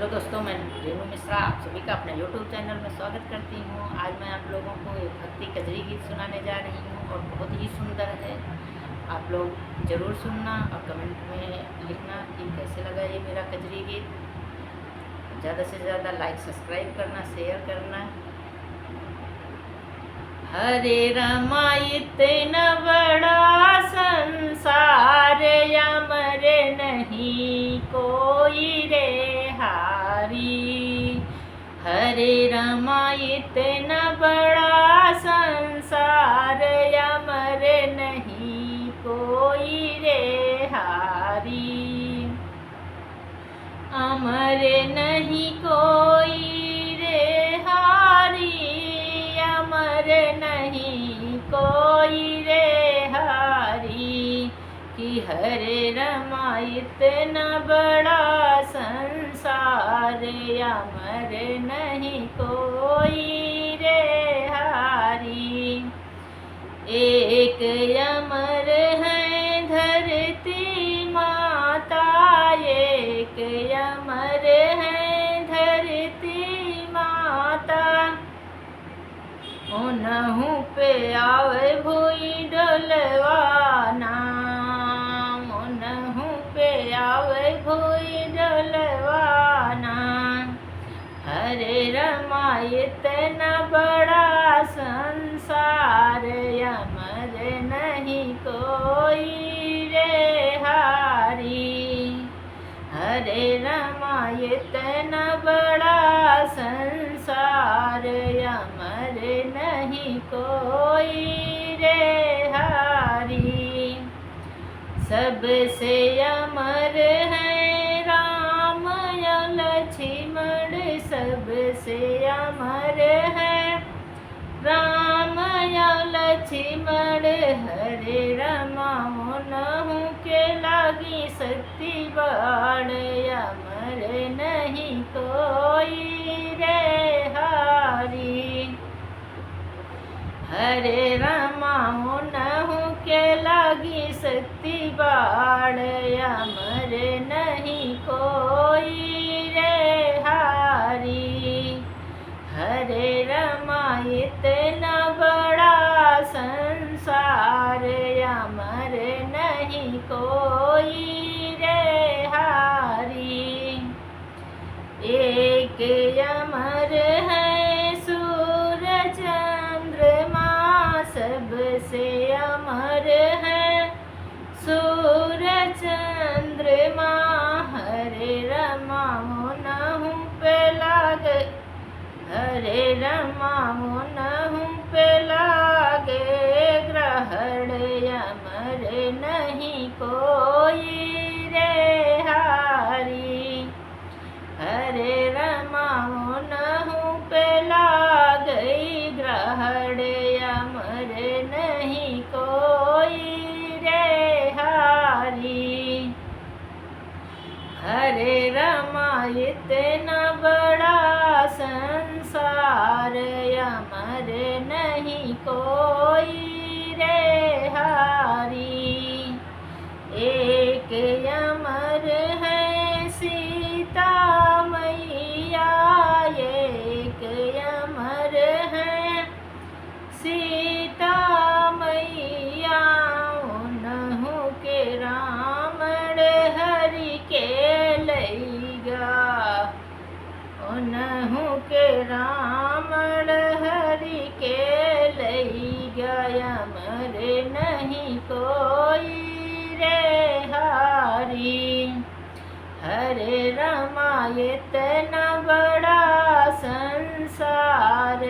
Hello दोस्तों, मैं रेणु मिश्रा आप सभी का अपने यूट्यूब चैनल में स्वागत करती हूँ। आज मैं आप लोगों को एक भक्ति कजरी गीत सुनाने जा रही हूँ और बहुत ही सुंदर है। आप लोग ज़रूर सुनना और कमेंट में लिखना कि कैसे लगा ये मेरा कजरी गीत। ज़्यादा से ज़्यादा लाइक सब्सक्राइब करना, शेयर करना। हरे रमा इतना बड़ा संसार अमर नहीं कोई रे हारी। हरे रमा इतना बड़ा संसार अमर नहीं कोई रे हारी। अमर नहीं कोई रे हारी, अमर नहीं कोई रे हारी। कि हरे रमा इतना बड़ा संसार अमर नहीं कोई रे हारी। एक अमर है धरती माता, एक अमर है धरती माता। उनहु पे आवे भोई डोलवाना, उनहु पे आवे भोई डोलवाना। हरे रमा इतना बड़ा संसार अमर नहीं कोई रे हारी। हरे रमा इतना बड़ा संसार अमर नहीं कोई रे हारी। सबसे अमर है राम या लक्ष्मण, सबसे अमर है राम या लक्ष्मण। हरे रमा उनहु के लागी शक्ति बाण अमर नहीं कोई रे हारी। हरे रमा उनहु के लागी शक्ति बाण अमर नहीं कोई रे हारी। हरे रमा इतना बड़ा संसार अमर नहीं कोई रे हारी। एक अमर है सूरज चंद्रमा, सबसे अमर है सूरज चंद्रमा। हरे रमा उनहु पे लागे, हरे रमा उनहु पे लागे ग्रहण अमर नहीं कोई रे हारी। हरे रमा उनहु पे लागे ग्रहण अमर नहीं कोई रे हारी। हरे रमा इतना बड़ा संसार अमर नहीं कोई रे हारी। एक अमर है सीता मैया, एक अमर है सीता मैया। उनहु के रावण हरि के लैगा, उनहु के रावण हरि के लैगा अमर नहीं कोई रे हारी। हरे रमा इतना बड़ा संसार